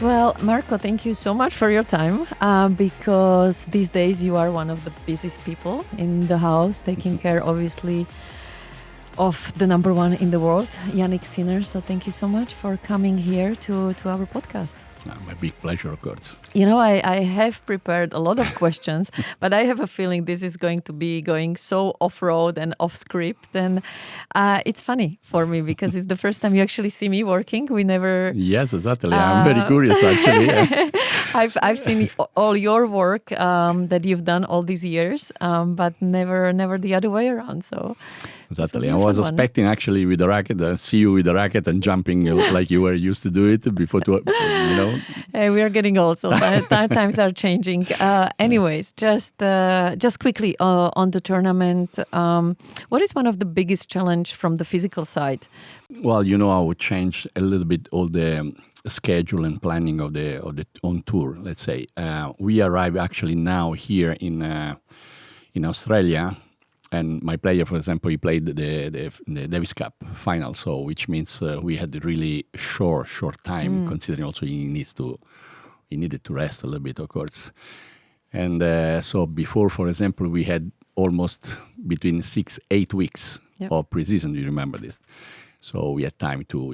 Well, Marco, thank you so much for your time because these days you are one of the busiest people in the house, taking care, obviously, of the number one in the world, Jannik Sinner. So thank you so much for coming here to our podcast. My big pleasure, of course. You know, I have prepared a lot of questions, but I have a feeling this is going to be going so off-road and off-script. And it's funny for me because it's the first time you actually see me working. We never... Yes, exactly. I'm very curious, actually. Yeah. I've seen all your work that you've done all these years, but never the other way around. So exactly. I was expecting actually with the racket, see you with the racket and jumping like you were used to do it before, Hey, we are getting old, so times are changing. Anyways, just quickly on the tournament, what is one of the biggest challenge from the physical side? Well, I would change a little bit all the schedule and planning of the on tour. Let's say we arrive actually now here in Australia. And my player, for example, he played the Davis Cup final, so which means we had a really short time, considering also he needed to rest a little bit, of course. And so before, for example, we had almost between 6-8 weeks of preseason. Do you remember this? So we had time to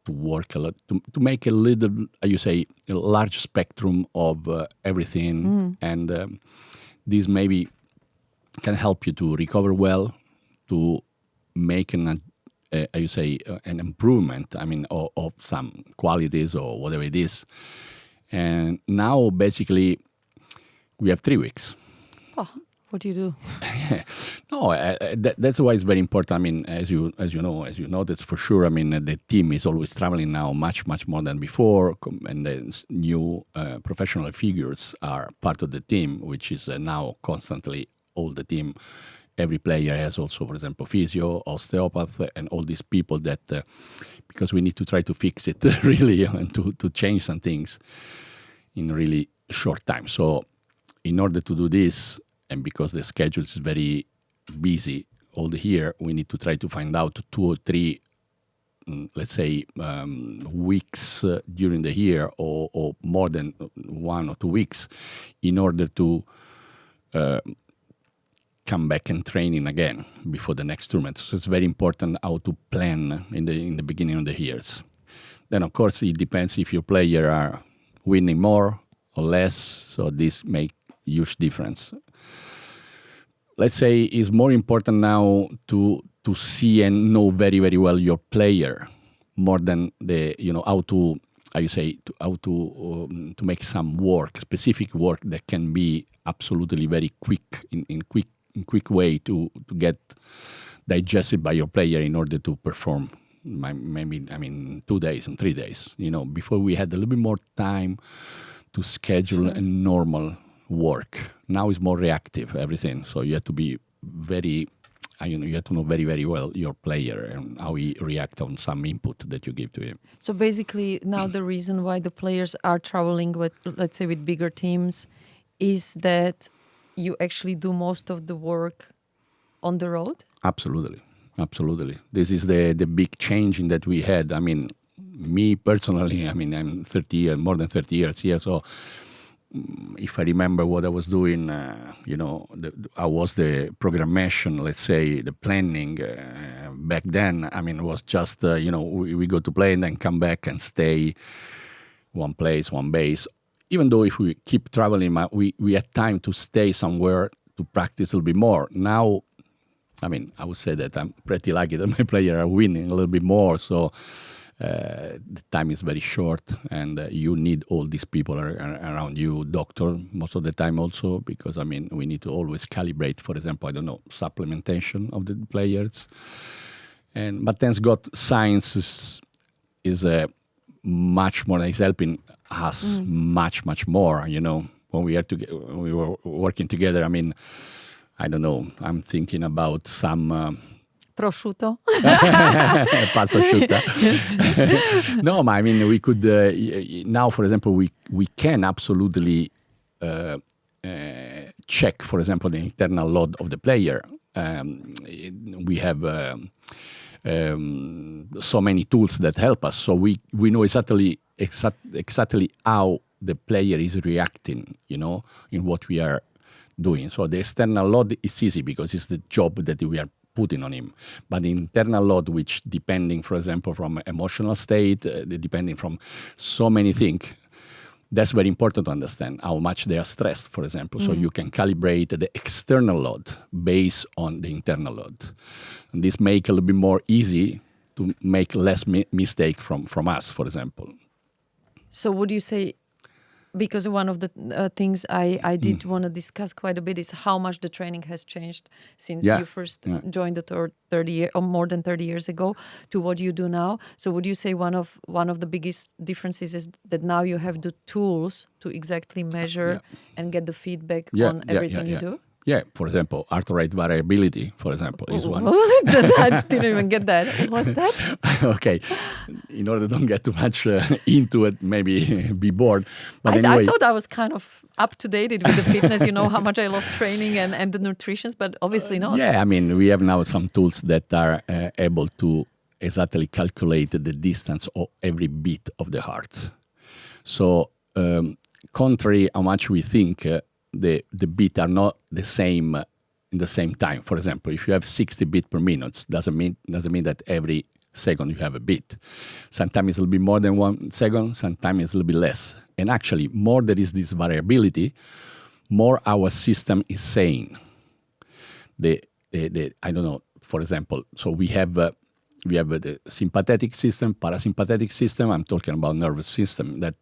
to work a lot to make a little, a large spectrum of everything, and this maybe can help you to recover well, to make an improvement, of some qualities or whatever it is. And now, basically, we have 3 weeks. Oh, what do you do? No, that's why it's very important. As you noticed for sure. The team is always traveling now much more than before, and the new professional figures are part of the team, which is now constantly all the team. Every player has also, for example, physio, osteopath, and all these people that because we need to try to fix it really and to change some things in a really short time. So in order to do this, and because the schedule is very busy all the year, we need to try to find out 2 or 3, let's say, weeks during the year or more than 1 or 2 weeks in order to come back and training again before the next tournament. So it's very important how to plan in the beginning of the years. Then, of course, it depends if your player are winning more or less. So this make huge difference. Let's say it's more important now to see and know very, very well your player more than the how to to make some specific work that can be absolutely very quick in quick way to get digested by your player in order to perform. Maybe 2 days and 3 days. Before we had a little bit more time to schedule a normal work. Now it's more reactive, everything. So you have to be very, you have to know very, very well your player and how he reacts on some input that you give to him. So basically, now the reason why the players are traveling with, let's say, with bigger teams, is that you actually do most of the work on the road? Absolutely. This is the big change in that we had. Me personally, I'm 30 years, more than 30 years here, so if I remember what I was doing, I was the programmation, let's say, the planning back then. It was just, we go to play and then come back and stay one place, one base. Even though if we keep traveling, we had time to stay somewhere to practice a little bit more. Now, I would say that I'm pretty lucky that my players are winning a little bit more. So the time is very short, and you need all these people around you, doctor, most of the time also, because, we need to always calibrate, for example, supplementation of the players. But thanks God, science is much more, is helping us much more, when we were working together. I don't know, I'm thinking about some... prosciutto? Pasta asciutta. No, we could, now, for example, we can absolutely check, for example, the internal load of the player. We have so many tools that help us. So we know exactly how the player is reacting, in what we are doing. So the external load is easy because it's the job that we are putting on him. But the internal load, which depending, for example, from emotional state, depending from so many things, that's very important to understand how much they are stressed, for example. So you can calibrate the external load based on the internal load. And this make a little bit more easy to make less mistake from us, for example. So would you say, because one of the things I did want to discuss quite a bit is how much the training has changed since you first joined the 30 year or more than 30 years ago to what you do now. So would you say one of the biggest differences is that now you have the tools to exactly measure and get the feedback on everything you do? Yeah, for example, heart rate variability, for example, is one. I didn't even get that. What's that? Okay, in order to don't get too much into it, maybe be bored. But I thought I was kind of up to date with the fitness, how much I love training and the nutrition, but obviously not. Yeah, I mean, we have now some tools that are able to exactly calculate the distance of every beat of the heart. So, contrary how much we think, the beat are not the same in the same time. For example, if you have 60 beats per minute, doesn't mean that every second you have a beat. Sometimes it's a little bit more than 1 second, sometimes it's a little bit less. And actually, more there is this variability, more our system is saying. I don't know, for example, so we have the sympathetic system, parasympathetic system. I'm talking about nervous system. That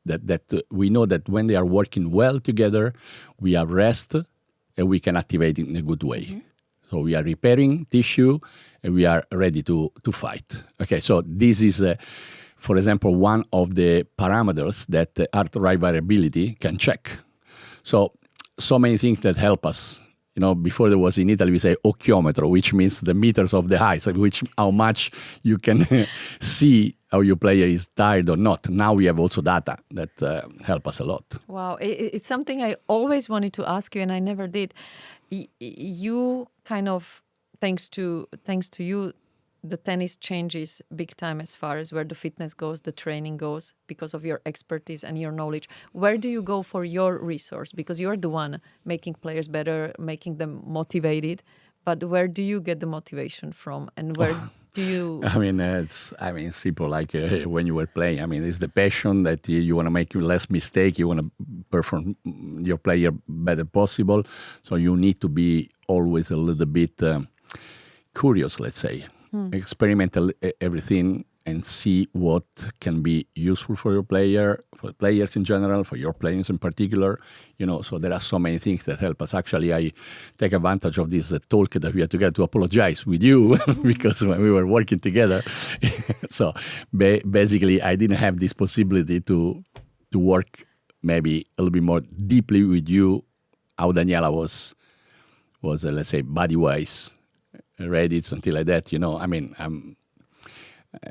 we know that when they are working well together, we have rest and we can activate it in a good way. Mm-hmm. So we are repairing tissue and we are ready to fight. Okay, so this is, for example, one of the parameters that heart rate variability can check. So many things that help us. Before there was in Italy, we say occhiometro, which means the meters of the eye, so how much you can see how your player is tired or not. Now we have also data that help us a lot. Wow, it's something I always wanted to ask you, and I never did. You kind of, thanks to you, the tennis changes big time as far as where the fitness goes, the training goes, because of your expertise and your knowledge. Where do you go for your resource? Because you're the one making players better, making them motivated. But where do you get the motivation from? And where do you... it's simple, like when you were playing. It's the passion that you want to make less mistake. You want to perform your player better possible. So you need to be always a little bit curious, let's say. Experiment everything and see what can be useful for your player, for players in general, for your players in particular. So there are so many things that help us. Actually, I take advantage of this talk that we had together to apologize with you because when we were working together, so basically I didn't have this possibility to work maybe a little bit more deeply with you, how Daniela was let's say, body-wise, ready, something like that,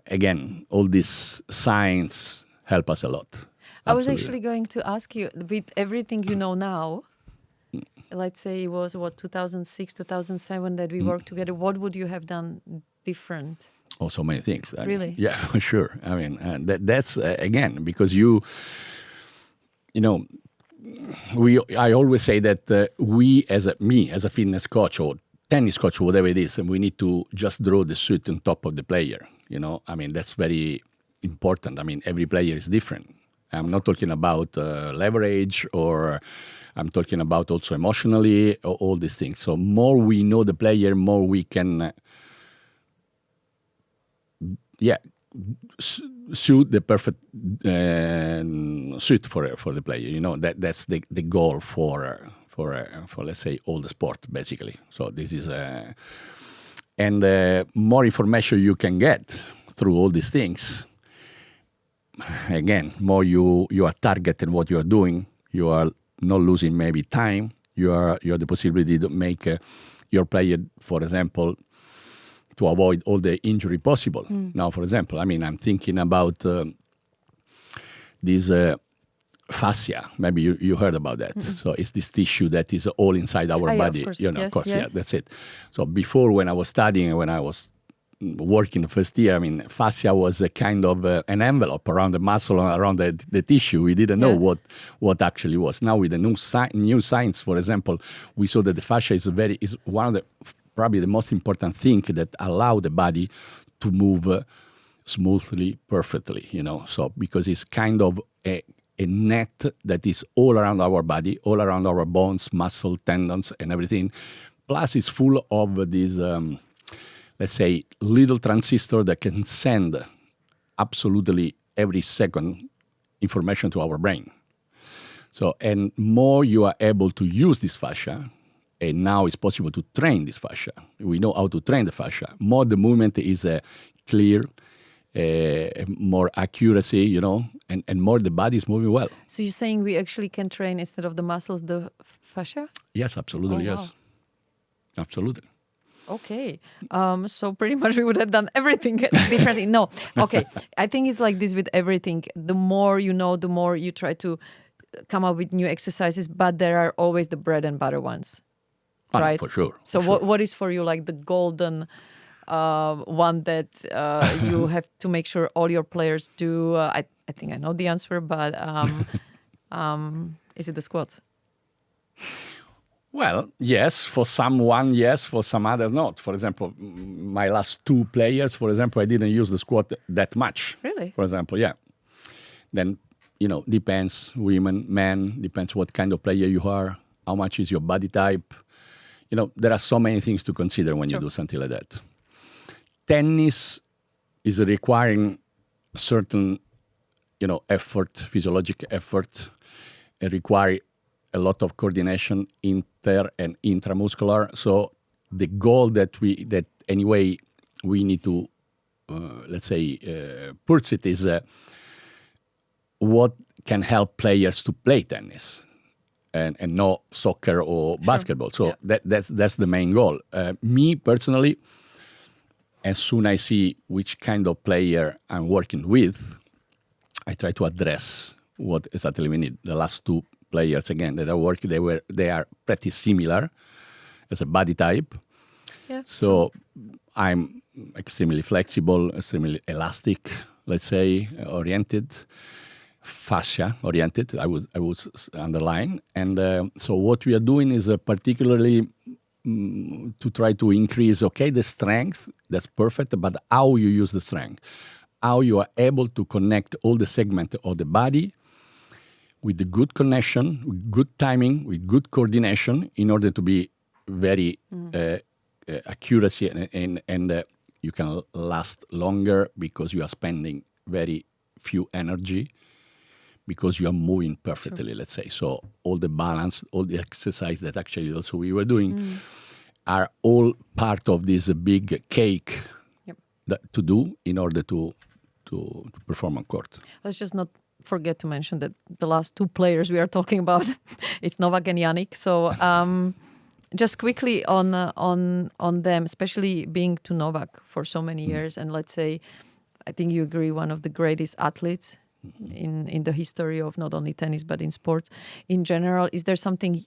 again, all this science help us a lot. I was actually going to ask you, with everything you know now, let's say it was, 2006, 2007 that we worked together, what would you have done different? Oh, so many things. Really? Yeah, for sure. That's, again, because I always say that we, as a fitness coach or tennis coach, whatever it is, and we need to just draw the suit on top of the player. That's very important. Every player is different. I'm not talking about leverage, or I'm talking about also emotionally, all these things. So more we know the player, more we can, suit the perfect suit for the player. That's the goal for let's say all the sport, basically. So this is and more information you can get through all these things. Again, more you are targeting what you are doing. You are not losing maybe time. You have the possibility to make your player, for example, to avoid all the injury possible. Now, for example, I'm thinking about this. Fascia, maybe you heard about that. Mm-hmm. So it's this tissue that is all inside our body. Of course. Of course, that's it. So before, when I was studying, when I was working the first year, I mean, fascia was a kind of an envelope around the muscle, around the tissue. We didn't know what actually was. Now with the new science, for example, we saw that the fascia is one of the probably the most important thing that allow the body to move smoothly, perfectly. So because it's kind of a net that is all around our body, all around our bones, muscle, tendons, and everything. Plus, it's full of these, let's say, little transistor that can send absolutely every second information to our brain. So, and more you are able to use this fascia, and now it's possible to train this fascia. We know how to train the fascia. More the movement is clear, more accuracy, and more the body is moving well. So you're saying we actually can train instead of the muscles, the fascia? Yes, absolutely, Oh, yes. wow. Absolutely. Okay. So pretty much we would have done everything differently. No. Okay. I think it's like this with everything. The more you know, the more you try to come up with new exercises, but there are always the bread and butter ones. Right? For sure. So for sure. what is for you like the golden one that you have to make sure all your players do? I think I know the answer, but is it the squats? Well, yes, for someone, yes, for some others, not. For example, my last two players, for example, I didn't use the squat that much. Really? For example, yeah. Then, depends, women, men, depends what kind of player you are, how much is your body type. There are so many things to consider when you do something like that. Tennis is requiring certain, effort, physiological effort. It requires a lot of coordination, inter and intramuscular. So the goal that anyway we need to, let's say, pursue is what can help players to play tennis. And not soccer or basketball. So that's the main goal. Me personally, as soon as I see which kind of player I'm working with, I try to address what exactly we need. The last two players again that I work, they are pretty similar as a body type. Yeah. So I'm extremely flexible, extremely elastic, let's say, oriented. Fascia oriented, I would underline. And so what we are doing is particularly to try to increase, the strength, that's perfect, but how you use the strength, how you are able to connect all the segments of the body with the good connection, with good timing, with good coordination in order to be very accuracy and you can last longer because you are spending very few energy because you are moving perfectly, let's say. So all the balance, all the exercise that actually also we were doing are all part of this big cake to do in order to perform on court. Let's just not forget to mention that the last two players we are talking about, it's Novak and Jannik. So just quickly on them, especially being to Novak for so many years, and let's say, I think you agree, one of the greatest athletes in the history of not only tennis but in sports in general. Is there something,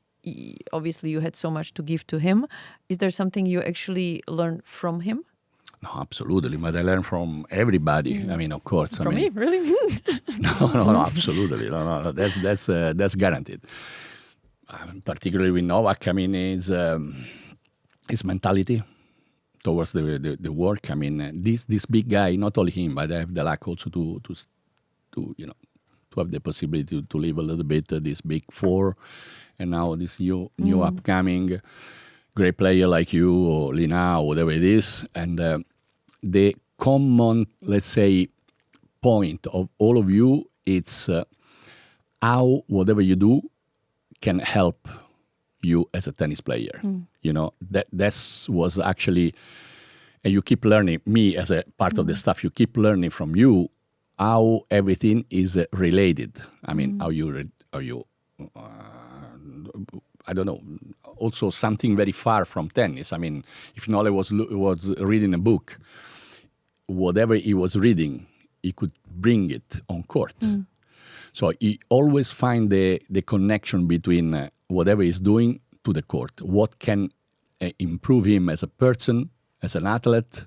obviously you had so much to give to him, is there something you actually learned from him? No, absolutely. But I learn from everybody. I mean, of course. From me, really? No, absolutely. No, that's guaranteed. Particularly with Novak, I mean, his mentality towards the work. I mean, this big guy, not only him, but I have the luck also to have the possibility to live a little bit this big four, and now this new upcoming great player like you or Lina or whatever it is, and the common, let's say, point of all of you, it's how whatever you do can help you as a tennis player. That was actually, and you keep learning. Me as a part of the staff, you keep learning from you how everything is related. I mean, how you I don't know. Also, something very far from tennis. I mean, if Nole was reading a book, whatever he was reading, he could bring it on court. So he always find the connection between whatever he's doing to the court. What can improve him as a person, as an athlete,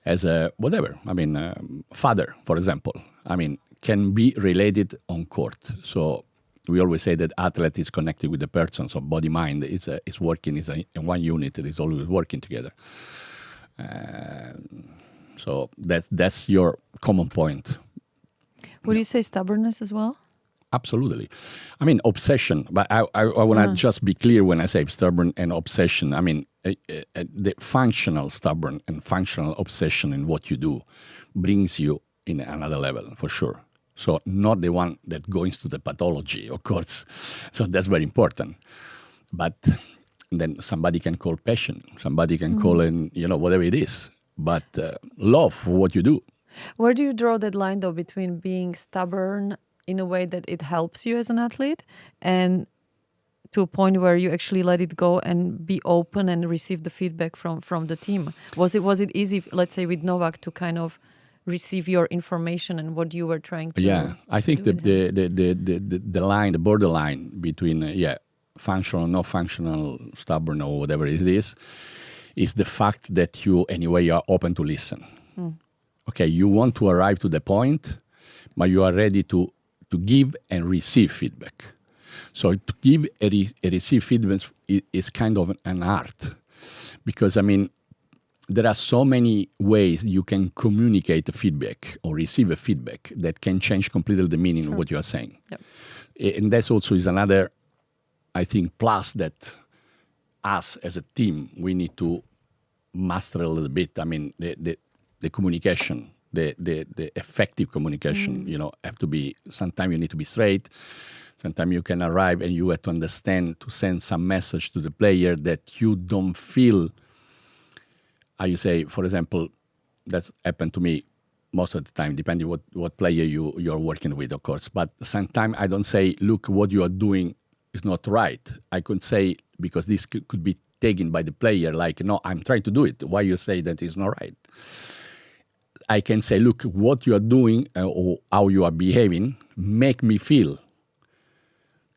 as a whatever. I mean, father, for example. I mean, can be related on court. So we always say that athlete is connected with the person. So body mind is working in one unit. It is always working together. So that's your common point. Would you say stubbornness as well? Absolutely. I mean, obsession. But I want to just be clear when I say stubborn and obsession. I mean, the functional stubborn and functional obsession in what you do brings you in another level, for sure. So not the one that goes to the pathology, of course. So that's very important. But then somebody can call passion. Somebody can call in, whatever it is. But love for what you do. Where do you draw that line, though, between being stubborn in a way that it helps you as an athlete and to a point where you actually let it go and be open and receive the feedback from the team? Was it easy, let's say, with Novak to kind of receive your information and what you were trying to Yeah, I think the line, the borderline between, functional, not functional, stubborn or whatever it is the fact that you are open to listen. Okay, you want to arrive to the point, but you are ready to give and receive feedback. So to give and receive feedback is kind of an art. Because, I mean, there are so many ways you can communicate a feedback or receive a feedback that can change completely the meaning of what you are saying. Yep. And that's also is another, I think, plus that us as a team, we need to master a little bit. I mean, the communication, the effective communication, have to be, sometimes you need to be straight. Sometimes you can arrive and you have to understand to send some message to the player that you don't feel, how you say, for example, that's happened to me most of the time, depending what player you're working with, of course. But sometimes I don't say, look, what you are doing is not right. I could say, because this could be taken by the player, like, no, I'm trying to do it. Why you say that is not right? I can say, look, what you are doing or how you are behaving make me feel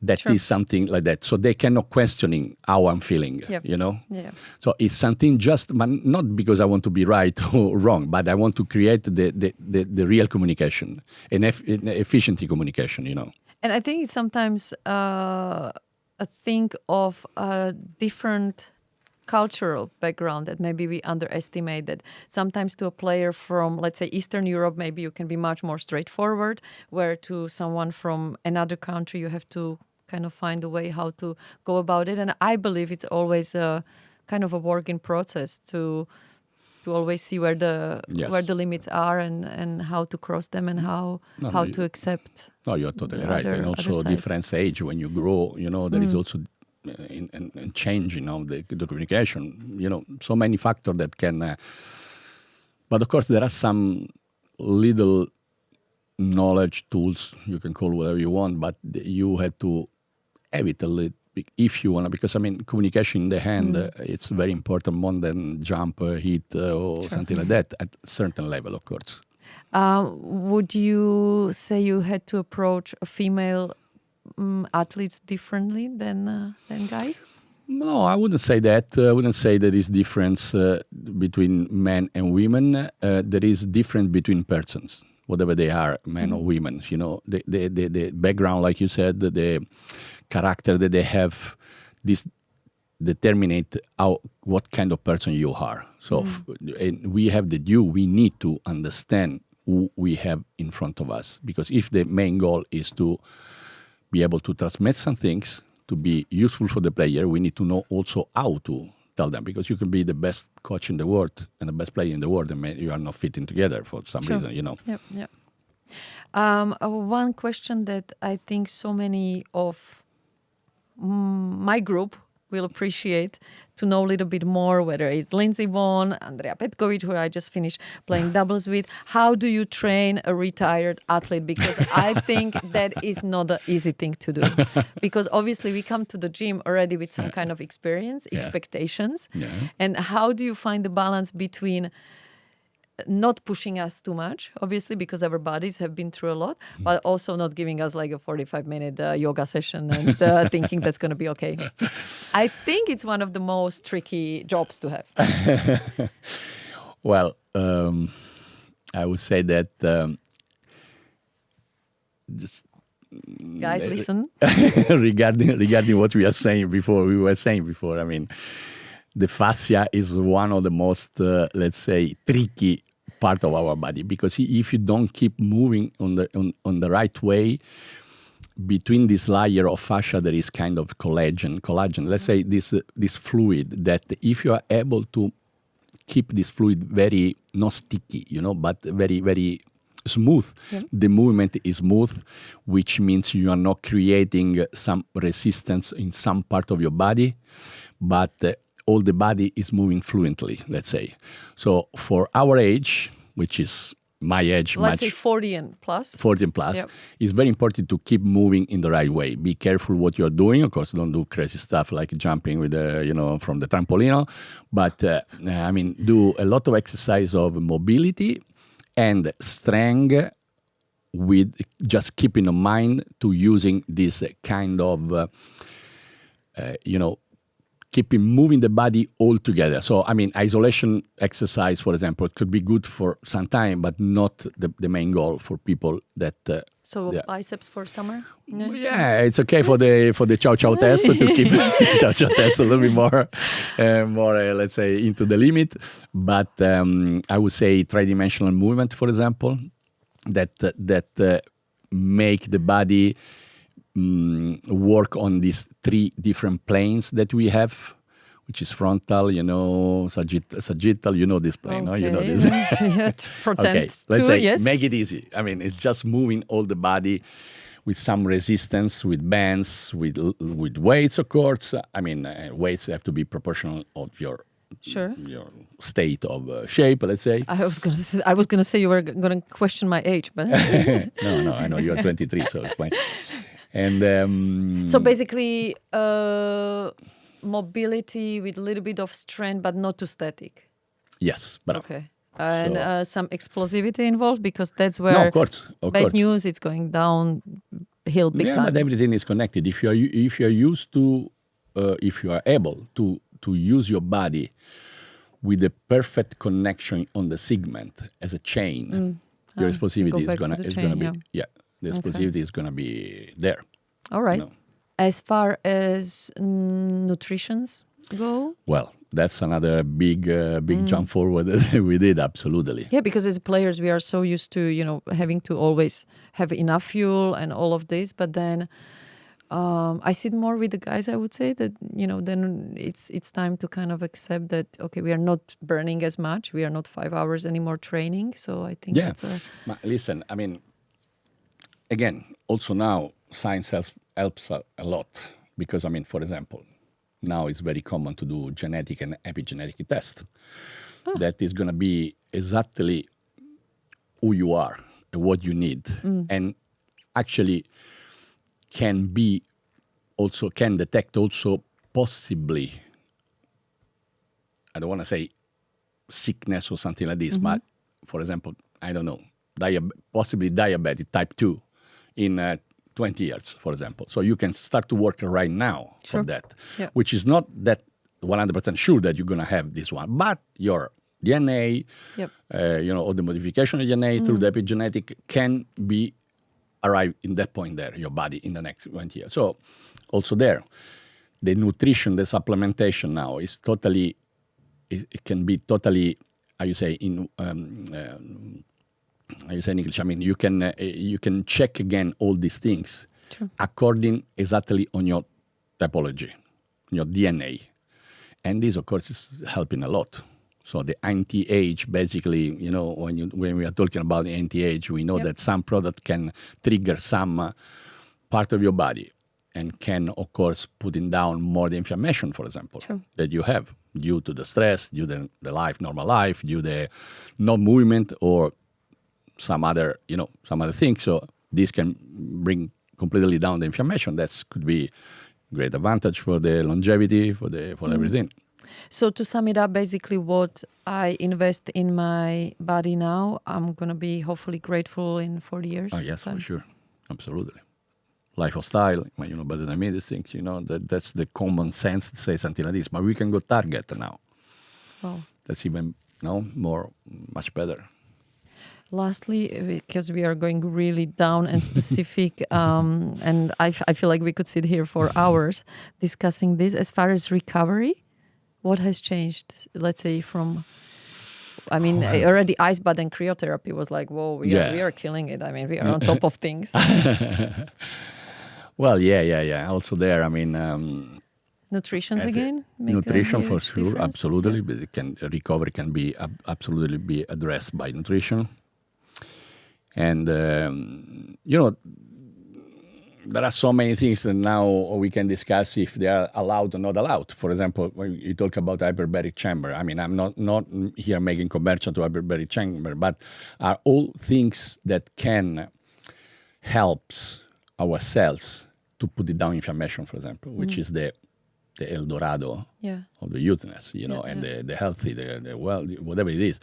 that is something like that. So they cannot questioning how I'm feeling, Yeah. So it's something just, not because I want to be right or wrong, but I want to create the real communication, and efficient communication, And I think it's sometimes a thing of a different cultural background that maybe we underestimate, that sometimes to a player from, let's say, Eastern Europe, maybe you can be much more straightforward, where to someone from another country, you have to kind of find a way how to go about it. And I believe it's always a kind of a work in process to always see where the limits are and how to cross them and how to accept. No, you're totally right. And also different age when you grow, there is also in change, the communication, so many factors that can. But of course, there are some little knowledge tools, you can call whatever you want, but you have to have it a little bit if you want to, because I mean, communication in the hand, it's very important more than jump, hit, or something like that at a certain level, of course. Would you say you had to approach a female athletes differently than guys? No, I wouldn't say that. I wouldn't say there is difference between men and women. There is difference between persons, whatever they are, men or women. The background, like you said, the character that they have, this determinate what kind of person you are. So and we have we need to understand who we have in front of us. Because if the main goal is to be able to transmit some things, to be useful for the player, we need to know also how to tell them. Because you can be the best coach in the world and the best player in the world, and you are not fitting together for some reason, Yep. One question that I think so many of my group will appreciate to know a little bit more, whether it's Lindsey Vonn, Andrea Petkovic, who I just finished playing doubles with. How do you train a retired athlete? Because I think that is not an easy thing to do. Because obviously we come to the gym already with some kind of experience, expectations. Yeah. And how do you find the balance between not pushing us too much, obviously, because our bodies have been through a lot, but also not giving us like a 45-minute yoga session and thinking that's going to be okay. I think it's one of the most tricky jobs to have. Well, I would say that just Guys, listen. regarding what we were saying before. I mean, the fascia is one of the most, let's say, tricky part of our body, because if you don't keep moving on the right way, between this layer of fascia there is kind of collagen. Let's say this fluid that if you are able to keep this fluid very not sticky, but very very smooth. Yeah. The movement is smooth, which means you are not creating some resistance in some part of your body, but all the body is moving fluently, let's say. So for our age, which is my age, let's say 40 and plus. 40 and plus, yep. It's very important to keep moving in the right way. Be careful what you're doing. Of course, don't do crazy stuff like jumping with from the trampolino. But do a lot of exercise of mobility and strength, with just keeping in mind to using this kind of, keeping moving the body all together. So, isolation exercise, for example, it could be good for some time, but not the main goal for people that... biceps for summer? No? Yeah, it's okay for the chow test to keep chow test a little bit more, let's say, into the limit. But I would say tridimensional movement, for example, that make the body work on these three different planes that we have, which is frontal, sagittal, this plane, okay. no? This. Okay, let's say, yes. Make it easy. It's just moving all the body with some resistance, with bands, with weights, of course. Weights have to be proportional of your state of shape, let's say. I was gonna say you were gonna question my age, but no, I know you're 23, so it's fine. And so basically, mobility with a little bit of strength, but not too static. Yes, but okay. And some explosivity involved, because that's where no, of course. bad news, it's going downhill big time. Yeah, but everything is connected. If you are able to use your body with the perfect connection on the segment as a chain, your explosivity is gonna be the explosivity is gonna be there. All right. As far as nutritions go, well, that's another big jump forward that we did, absolutely. Yeah, because as players, we are so used to, having to always have enough fuel and all of this. But then I see it more with the guys, I would say, that, then it's time to kind of accept that, okay, we are not burning as much. We are not 5 hours anymore training. So I think that's listen, again, also now science helps a lot, because, for example, now it's very common to do genetic and epigenetic test. That is going to be exactly who you are and what you need, and actually can detect also possibly, I don't want to say sickness or something like this, but for example, I don't know, possibly diabetes type 2 in 20 years, for example. So you can start to work right now for that, which is not that 100% sure that you're going to have this one, but your DNA, all the modification of DNA through the epigenetic can be arrive in that point there, your body in the next 20 years. So also there, the nutrition, the supplementation now is totally, it can be totally, how you say in English, you can check again all these things according exactly on your typology, your DNA. And this, of course, is helping a lot. So the anti-age, basically, when we are talking about the anti-age, we know that some product can trigger some part of your body and can, of course, putting down more the inflammation, for example, that you have due to the stress, due to the normal life, due to the no movement or some other thing. So this can bring completely down the inflammation. That could be great advantage for the longevity, for everything. So to sum it up, basically what I invest in my body now, I'm going to be hopefully grateful in 40 years. Oh, yes, for sure. Absolutely. Lifestyle, better than me, these things, that's the common sense to say something like this. But we can go target now. Wow. That's even no, much better. Lastly, because we are going really down and specific, and I feel like we could sit here for hours discussing this. As far as recovery, what has changed? Let's say from, I mean, already ice bath and cryotherapy was like, whoa, we are killing it. I mean, we are on top of things. Well, yeah. Also there, I mean, Nutrition again. Nutrition for sure, difference? absolutely. But recovery can be absolutely be addressed by nutrition. And there are so many things that now we can discuss if they are allowed or not allowed. For example, when you talk about hyperbaric chamber, I mean, I'm not here making commercial to hyperbaric chamber, but are all things that can help our cells to put it down inflammation, for example, which is the El Dorado of the youthness, and the healthy, the well, whatever it is.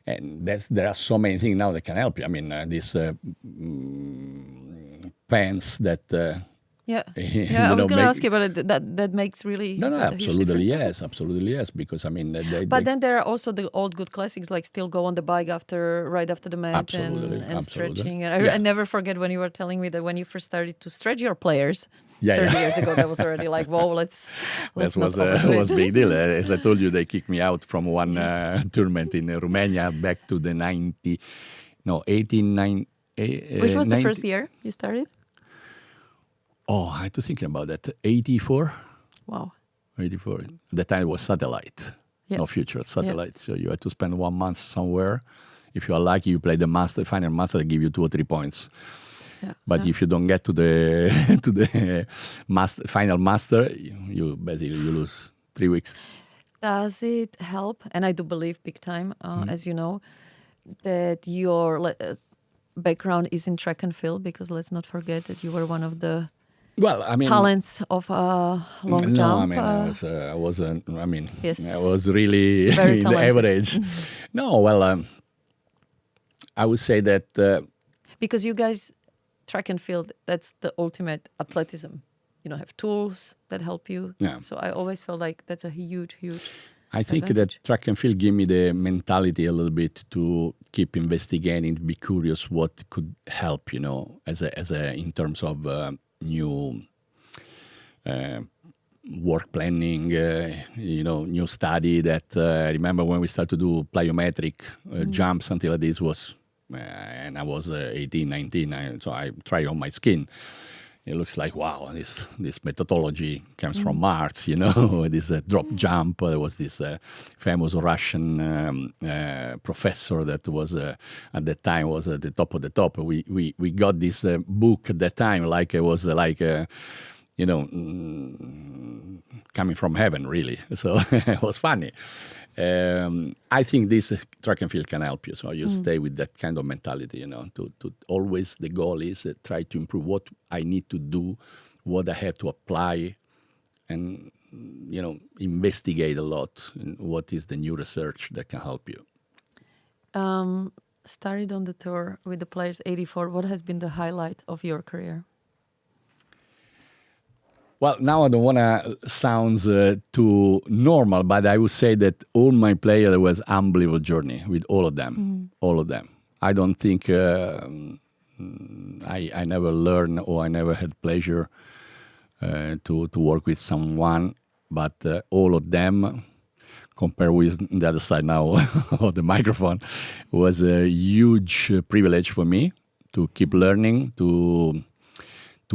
And there are so many things now that can help you. I mean, these pants that I was going to ask you about it. That makes really absolutely yes. Because I mean, but then there are also the old good classics like still go on the bike right after the match and stretching. And I never forget when you were telling me that when you first started to stretch your players. 30 years ago, that was already like, whoa, let's that was a big deal. As I told you, they kicked me out from one tournament in Romania back to the 1890. Which was the first year you started? Oh, I had to think about that. 84. Wow. 84. At the time it was satellite, no future satellite. So you had to spend 1 month somewhere. If you are lucky, you play the final master, they give you 2 or 3 points. But if you don't get to the final master, you basically lose 3 weeks. Does it help? And I do believe big time, as you know, that your background is in track and field, because let's not forget that you were one of the talents of long jump. No, I mean, I was really very in talented. the average. No, well, I would say that because you guys. Track and field, that's the ultimate athleticism. You have tools that help you. Yeah. So I always felt like that's a huge I think advantage. that track and field gave me the mentality a little bit to keep investigating, to be curious what could help, as a in terms of new work planning, new study that I remember when we started to do plyometric jumps until this was and I was 18, 19, so I tried on my skin. It looks like, wow, this methodology comes from Mars, this drop jump. There was this famous Russian professor that was, at that time, was at the top of the top. We got this book at that time, like it was coming from heaven, really. So it was funny. I think this track and field can help you. So you stay with that kind of mentality, to always the goal is try to improve what I need to do, what I have to apply, and, investigate a lot in what is the new research that can help you. Started on the tour with the Players 84. What has been the highlight of your career? Well, now I don't want to sound too normal, but I would say that all my players was unbelievable journey with all of them. All of them. I don't think I never learned or I never had pleasure to work with someone, but all of them, compared with the other side now of the microphone, was a huge privilege for me to keep learning, to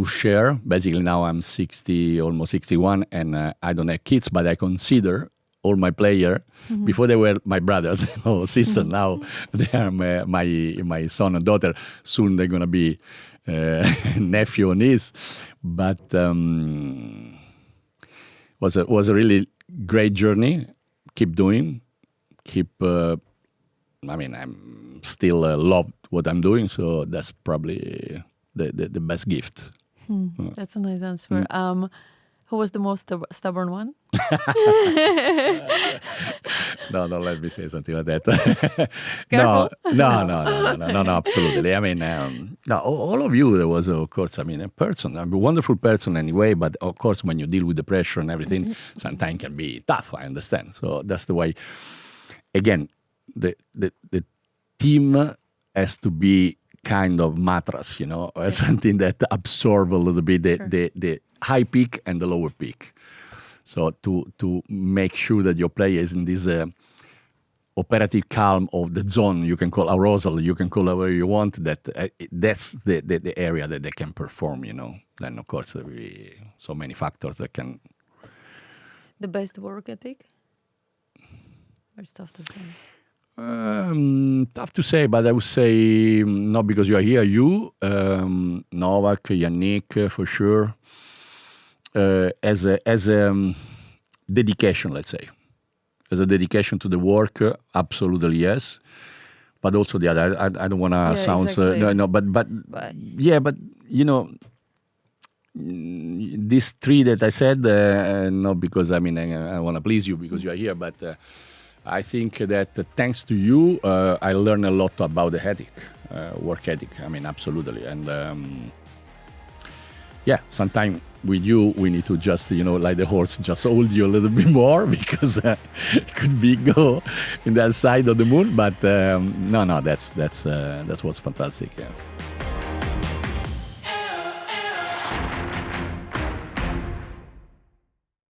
share. Basically, now I'm 60, almost 61, and I don't have kids, but I consider all my players, before they were my brothers or sisters, now they are my son and daughter. Soon they're going to be nephew and niece. But was a really great journey. Keep doing. I'm still love what I'm doing, so that's probably the best gift. That's a nice answer. Who was the most stubborn one? No, let me say something like that. Careful. No, absolutely. I mean, all of you, there was, of course, a wonderful person anyway, but of course, when you deal with the pressure and everything, sometimes can be tough, I understand. So that's the way. again, the team has to be kind of mattress, something that absorb a little bit the high peak and the lower peak. So to make sure that your player is in this operative calm of the zone, you can call arousal, you can call it whatever you want, that's the area that they can perform, Then, of course, there will be so many factors that can... The best work ethic? Or it's tough to say? Tough to say, but I would say not because you are here. You, Novak, Jannik, for sure, as a dedication, let's say, as a dedication to the work, absolutely yes. But also the other, I don't want to sound exactly. but yeah, but these three that I said, not because I want to please you because you are here, but. I think that thanks to you, I learned a lot about the ethic, work ethic. Absolutely. And sometimes with you, we need to just, like the horse, just hold you a little bit more because it could be go in that side of the moon. But no, that's what's fantastic. Yeah.